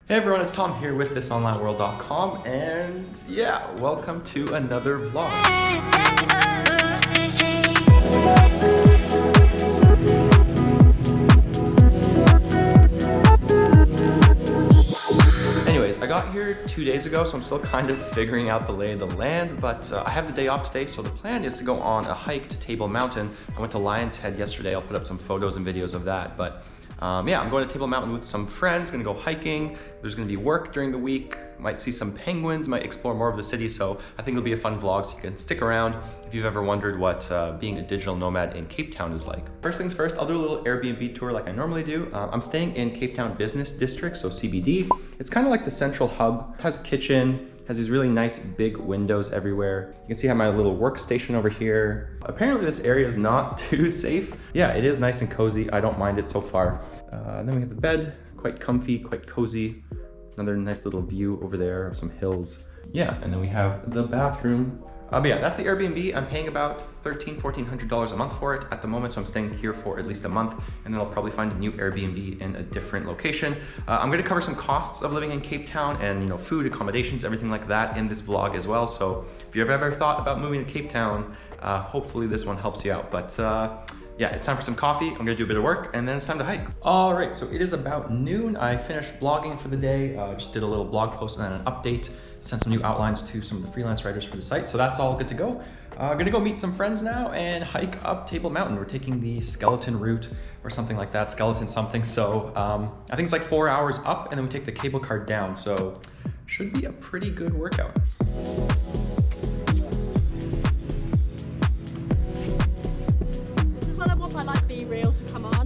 Hey everyone, it's Tom here with thisonlineworld.com, and yeah, welcome to another vlog. Anyways, I got here 2 days ago, so I'm still kind of figuring out the lay of the land, but I have the day off today, so the plan is to go on a hike to Table Mountain. I went to Lion's Head yesterday. I'll put up some photos and videos of that, but yeah, I'm going to Table Mountain with some friends, gonna go hiking. There's gonna be work during the week, might see some penguins, might explore more of the city, so I think it'll be a fun vlog, so you can stick around if you've ever wondered what being a digital nomad in Cape Town is like. First things first, I'll do a little Airbnb tour like I normally do. I'm staying in Cape Town Business District, so CBD. It's kind of like the central hub. It has kitchen, has these really nice big windows everywhere. You can see I have my little workstation over here. Apparently this area is not too safe. Yeah, it is nice and cozy. I don't mind it so far. Then we have the bed, quite comfy, quite cozy. Another nice little view over there of some hills. Yeah, and then we have the bathroom. But yeah, that's the Airbnb. I'm paying about $1,400 a month for it at the moment, so I'm staying here for at least a month, and then I'll probably find a new Airbnb in a different location. I'm gonna cover some costs of living in Cape Town and food, accommodations, everything like that in this vlog as well. So if you've ever thought about moving to Cape Town, hopefully this one helps you out. But yeah, it's time for some coffee. I'm gonna do a bit of work, and then it's time to hike. All right, so it is about noon. I finished blogging for the day. Just did a little blog post and then an update. Sent some new outlines to some of the freelance writers for the site. So that's all good to go. Gonna go meet some friends now and hike up Table Mountain. We're taking the skeleton route or something like that, skeleton something. So I think it's like 4 hours up, and then we take the cable car down. So should be a pretty good workout. This is when I want my like Be Real to come on.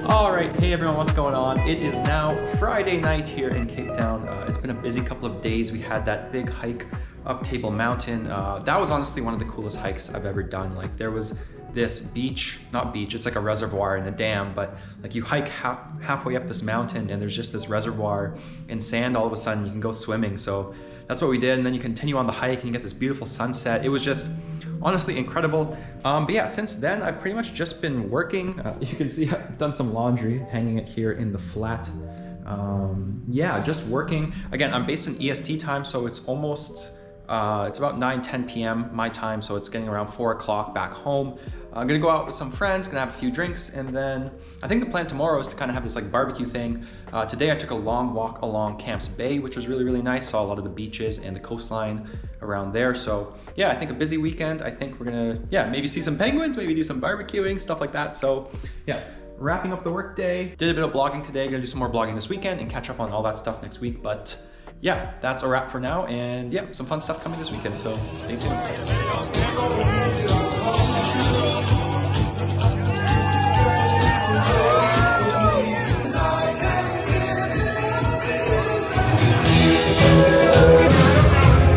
All right, hey everyone, what's going on? It is now Friday night here in Cape Town. It's been a busy couple of days. We had that big hike up Table Mountain. That was honestly one of the coolest hikes I've ever done. Like there was this beach, not beach, it's like a reservoir and a dam, but like you hike halfway up this mountain and there's just this reservoir and sand. All of a sudden you can go swimming. So that's what we did. And then you continue on the hike and you get this beautiful sunset. It was just honestly incredible. But yeah, since then I've pretty much just been working. You can see I've done some laundry, hanging it here in the flat. Yeah, just working. Again, I'm based in EST time, so it's almost, it's about 9-10 p.m. my time, so it's getting around 4 o'clock back home. I'm gonna go out with some friends, gonna have a few drinks, and then I think the plan tomorrow is to kind of have this like barbecue thing. Today I took a long walk along Camps Bay, which was really, really nice. Saw a lot of the beaches and the coastline around there. So yeah, I think a busy weekend. I think we're gonna, yeah, maybe see some penguins, maybe do some barbecuing, stuff like that. So yeah, wrapping up the work day. Did a bit of blogging today, gonna do some more blogging this weekend and catch up on all that stuff next week. But yeah, that's a wrap for now. And yeah, some fun stuff coming this weekend, so stay tuned.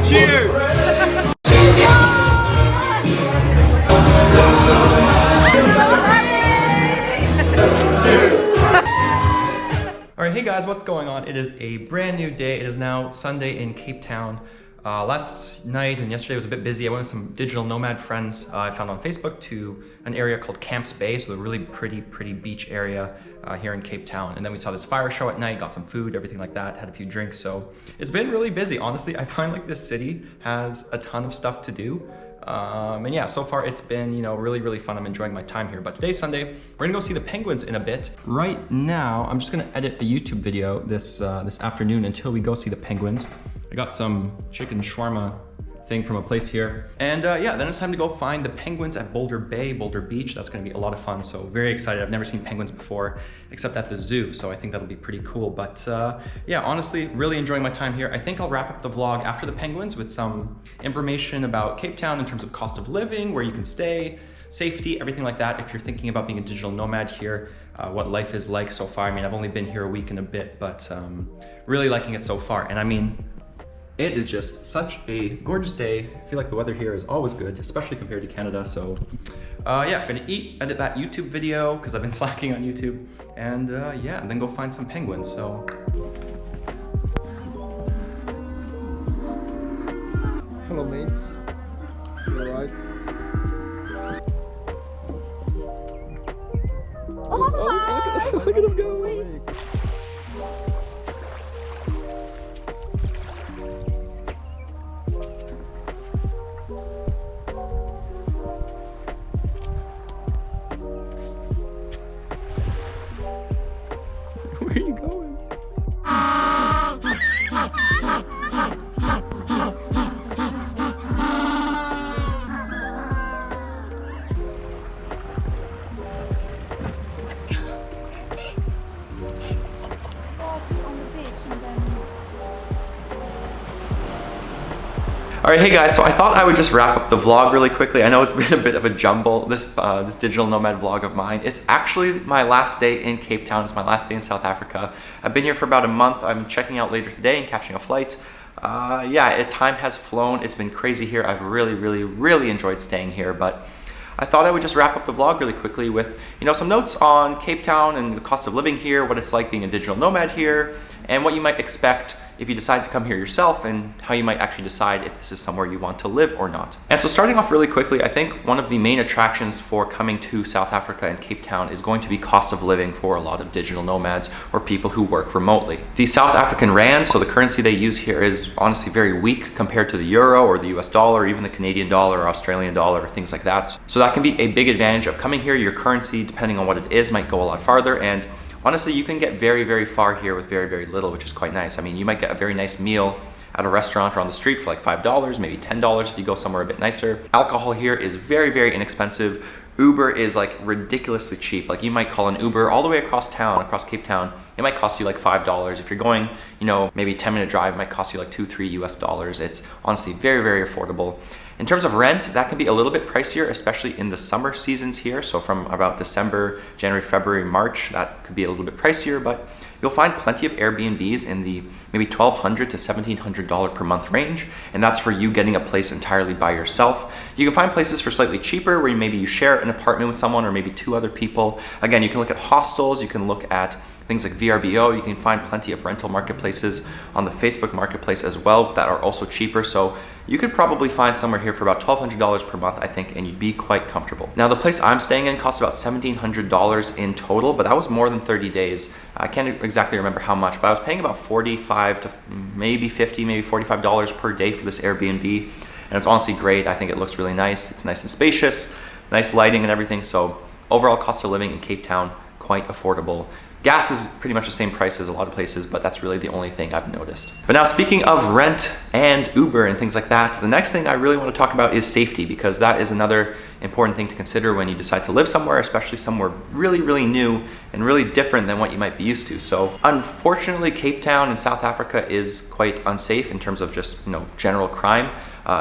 Cheers! All right, hey guys, what's going on? It is a brand new day. It is now Sunday in Cape Town. Last night and yesterday was a bit busy. I went with some digital nomad friends I found on Facebook to an area called Camps Bay, so a really pretty beach area here in Cape Town. And then we saw this fire show at night, got some food, everything like that, had a few drinks. So it's been really busy. Honestly, I find like this city has a ton of stuff to do. And yeah, so far it's been, really fun. I'm enjoying my time here. But today's Sunday, we're gonna go see the penguins in a bit. Right now, I'm just gonna edit a YouTube video this afternoon until we go see the penguins. I got some chicken shawarma thing from a place here. And yeah, then it's time to go find the penguins at Boulder Beach. That's gonna be a lot of fun. So very excited. I've never seen penguins before, except at the zoo. So I think that'll be pretty cool. But yeah, honestly, really enjoying my time here. I think I'll wrap up the vlog after the penguins with some information about Cape Town in terms of cost of living, where you can stay, safety, everything like that. If you're thinking about being a digital nomad here, what life is like so far. I mean, I've only been here a week and a bit, but really liking it so far. And I mean, it is just such a gorgeous day. I feel like the weather here is always good, especially compared to Canada. So yeah, I'm gonna eat, edit that YouTube video because I've been slacking on YouTube, and yeah, and then go find some penguins. So. Hello, mates. You alright? Oh, look at him go! Where are you going? All right, hey guys, so I thought I would just wrap up the vlog really quickly. I know it's been a bit of a jumble, this digital nomad vlog of mine. It's actually my last day in Cape Town. It's my last day in South Africa. I've been here for about a month. I'm checking out later today and catching a flight. Yeah, time has flown. It's been crazy here. I've really enjoyed staying here, but I thought I would just wrap up the vlog really quickly with, you know, some notes on Cape Town and the cost of living here, what it's like being a digital nomad here, and what you might expect if you decide to come here yourself, and how you might actually decide if this is somewhere you want to live or not. And so starting off really quickly, I think one of the main attractions for coming to South Africa and Cape Town is going to be cost of living for a lot of digital nomads or people who work remotely. The South African rand, so the currency they use here, is honestly very weak compared to the euro or the US dollar, or even the Canadian dollar or Australian dollar, or things like that. So that can be a big advantage of coming here. Your currency, depending on what it is, might go a lot farther, and honestly, you can get very far here with very little, which is quite nice. I mean, you might get a very nice meal at a restaurant or on the street for like $5, maybe $10 if you go somewhere a bit nicer. Alcohol here is very inexpensive. Uber is like ridiculously cheap. Like you might call an Uber all the way across town, across Cape Town. It might cost you like $5. If you're going, you know, maybe 10-minute drive, it might cost you like $2-3 US. It's honestly very affordable. In terms of rent, that can be a little bit pricier, especially in the summer seasons here. So from about December, January, February, March, that could be a little bit pricier, but you'll find plenty of Airbnbs in the maybe $1,200 to $1,700 per month range, and that's for you getting a place entirely by yourself. You can find places for slightly cheaper where maybe you share an apartment with someone or maybe 2 other people. Again, you can look at hostels, you can look at things like VRBO. You can find plenty of rental marketplaces on the Facebook marketplace as well that are also cheaper. So you could probably find somewhere here for about $1,200 per month, I think, and you'd be quite comfortable. Now, the place I'm staying in cost about $1,700 in total, but that was more than 30 days. I can't exactly remember how much, but I was paying about $45 to maybe $50, maybe $45 per day for this Airbnb. And it's honestly great. I think it looks really nice. It's nice and spacious, nice lighting and everything. So overall cost of living in Cape Town, quite affordable. Gas is pretty much the same price as a lot of places, but that's really the only thing I've noticed. But now, speaking of rent and Uber and things like that, the next thing I really want to talk about is safety, because that is another important thing to consider when you decide to live somewhere, especially somewhere really new and really different than what you might be used to. So unfortunately, Cape Town in South Africa is quite unsafe in terms of just, you know, general crime.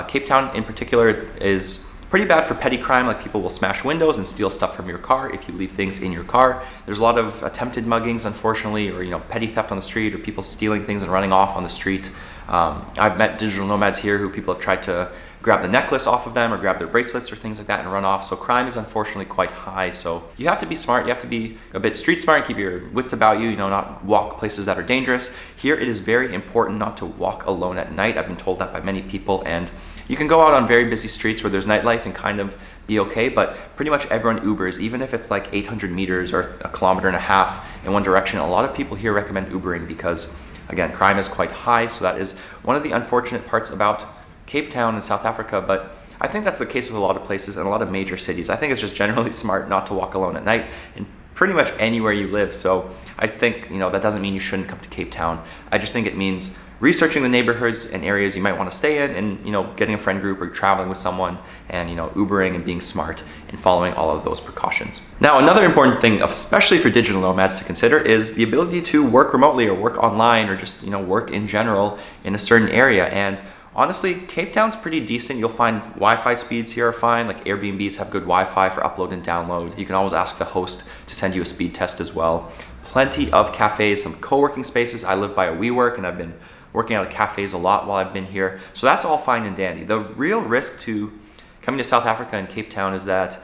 Cape Town in particular is pretty bad for petty crime, like people will smash windows and steal stuff from your car if you leave things in your car. There's a lot of attempted muggings, unfortunately, or, you know, petty theft on the street, or people stealing things and running off on the street. I've met digital nomads here who people have tried to grab the necklace off of them or grab their bracelets or things like that and run off. So crime is unfortunately quite high. So you have to be smart. You have to be a bit street smart and keep your wits about you, you know, not walk places that are dangerous. Here it is very important not to walk alone at night. I've been told that by many people, and you can go out on very busy streets where there's nightlife and kind of be okay, but pretty much everyone Ubers, even if it's like 800 meters or 1.5 kilometers in one direction. A lot of people here recommend Ubering because, again, crime is quite high. So that is one of the unfortunate parts about Cape Town in South Africa, but I think that's the case with a lot of places and a lot of major cities. I think it's just generally smart not to walk alone at night in pretty much anywhere you live. So I think, you know, that doesn't mean you shouldn't come to Cape Town. I just think it means researching the neighborhoods and areas you might want to stay in, and, you know, getting a friend group or traveling with someone, and, you know, Ubering and being smart and following all of those precautions. Now, another important thing, especially for digital nomads to consider, is the ability to work remotely or work online or just, you know, work in general in a certain area. And Honestly, Cape Town's pretty decent. You'll find Wi-Fi speeds here are fine. Like Airbnbs have good Wi-Fi for upload and download. You can always ask the host to send you a speed test as well. Plenty of cafes, some co-working spaces. I live by a WeWork and I've been working out of cafes a lot while I've been here. So that's all fine and dandy. The real risk to coming to South Africa and Cape Town is that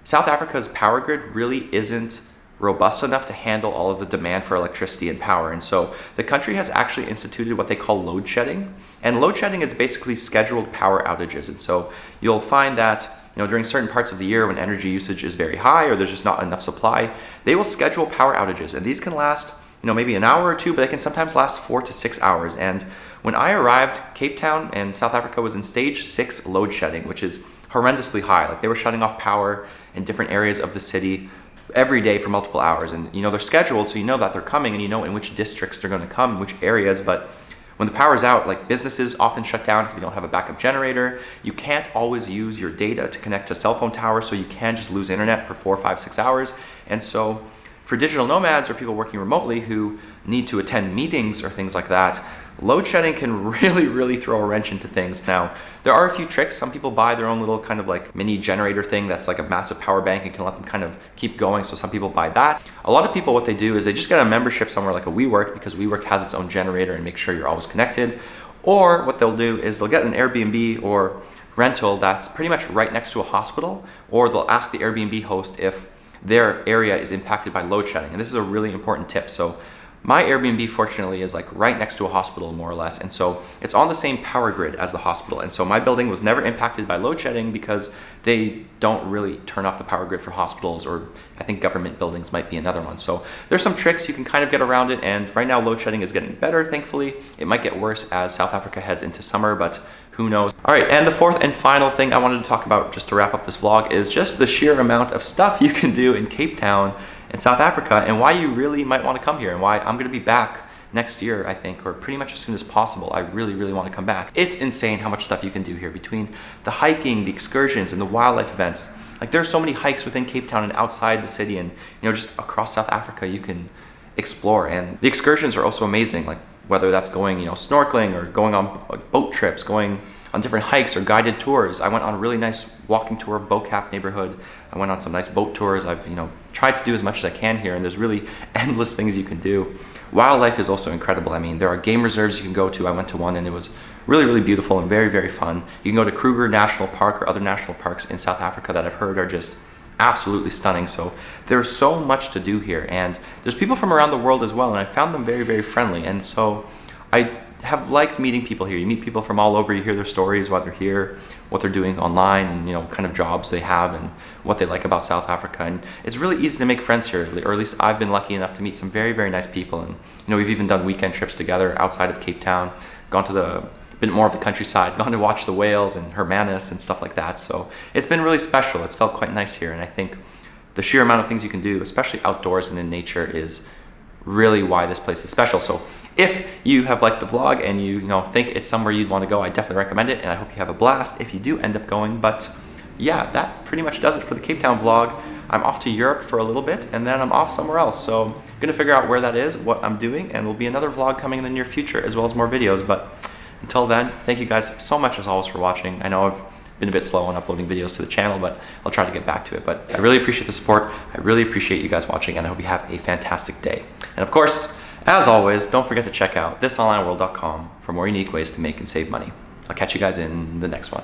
South Africa's power grid really isn't robust enough to handle all of the demand for electricity and power. And so the country has actually instituted what they call load shedding. And load shedding is basically scheduled power outages. And so you'll find that during certain parts of the year when energy usage is very high or there's just not enough supply, they will schedule power outages. And these can last maybe an hour or two, but they can sometimes last 4 to 6 hours. And when I arrived, Cape Town and South Africa was in stage 6 load shedding, which is horrendously high. Like they were shutting off power in different areas of the city every day for multiple hours. And they're scheduled, so you know that they're coming and you know in which districts they're going to come, which areas. But when the power's out, like businesses often shut down if you don't have a backup generator. You can't always use your data to connect to cell phone towers, so you can just lose internet for 4, 5, 6 hours. And so for digital nomads or people working remotely who need to attend meetings or things like that, load shedding can really throw a wrench into things. Now, there are a few tricks. Some people buy their own little kind of like mini generator thing that's like a massive power bank and can let them kind of keep going. So some people buy that. A lot of people, what they do is they just get a membership somewhere like a WeWork, because WeWork has its own generator and make sure you're always connected. Or what they'll do is they'll get an Airbnb or rental that's pretty much right next to a hospital, or they'll ask the Airbnb host if their area is impacted by load shedding. And this is a really important tip. So my Airbnb, fortunately, is like right next to a hospital, more or less. And so it's on the same power grid as the hospital. And so my building was never impacted by load shedding because they don't really turn off the power grid for hospitals, or I think government buildings might be another one. So there's some tricks you can kind of get around it. And right now load shedding is getting better, thankfully. It might get worse as South Africa heads into summer, but who knows? All right, and the fourth and final thing I wanted to talk about just to wrap up this vlog is just the sheer amount of stuff you can do in Cape Town in South Africa, and why you really might want to come here, and why I'm going to be back next year, I think, or pretty much as soon as possible. I really want to come back. It's insane how much stuff you can do here between the hiking, the excursions, and the wildlife events. Like there's so many hikes within Cape Town and outside the city, and just across South Africa you can explore. And the excursions are also amazing, like whether that's going snorkeling or going on boat trips, going on different hikes or guided tours. I went on a really nice walking tour of Bocap neighborhood. I went on some nice boat tours. I've tried to do as much as I can here, and there's really endless things you can do. Wildlife is also incredible. I mean, there are game reserves you can go to. I went to one and it was really beautiful and very fun. You can go to Kruger National Park or other national parks in South Africa that I've heard are just absolutely stunning. So there's so much to do here, and there's people from around the world as well, and I found them very friendly. And so I have liked meeting people here. You meet people from all over, you hear their stories while they're here, what they're doing online, and kind of jobs they have and what they like about South Africa. And it's really easy to make friends here, or at least I've been lucky enough to meet some very nice people. And we've even done weekend trips together outside of Cape Town, gone to the bit more of the countryside, gone to watch the whales and Hermanus and stuff like that. So it's been really special. It's felt quite nice here, and I think the sheer amount of things you can do, especially outdoors and in nature, is really why this place is special. So if you have liked the vlog and you think it's somewhere you'd want to go, I definitely recommend it, and I hope you have a blast if you do end up going. But yeah, that pretty much does it for the Cape Town vlog. I'm off to Europe for a little bit, and then I'm off somewhere else. So I'm gonna figure out where that is, what I'm doing, and there'll be another vlog coming in the near future, as well as more videos. But until then, thank you guys so much as always for watching. I know I've been a bit slow on uploading videos to the channel, but I'll try to get back to it. But I really appreciate the support. I really appreciate you guys watching, and I hope you have a fantastic day. And of course, as always, don't forget to check out thisonlineworld.com for more unique ways to make and save money. I'll catch you guys in the next one.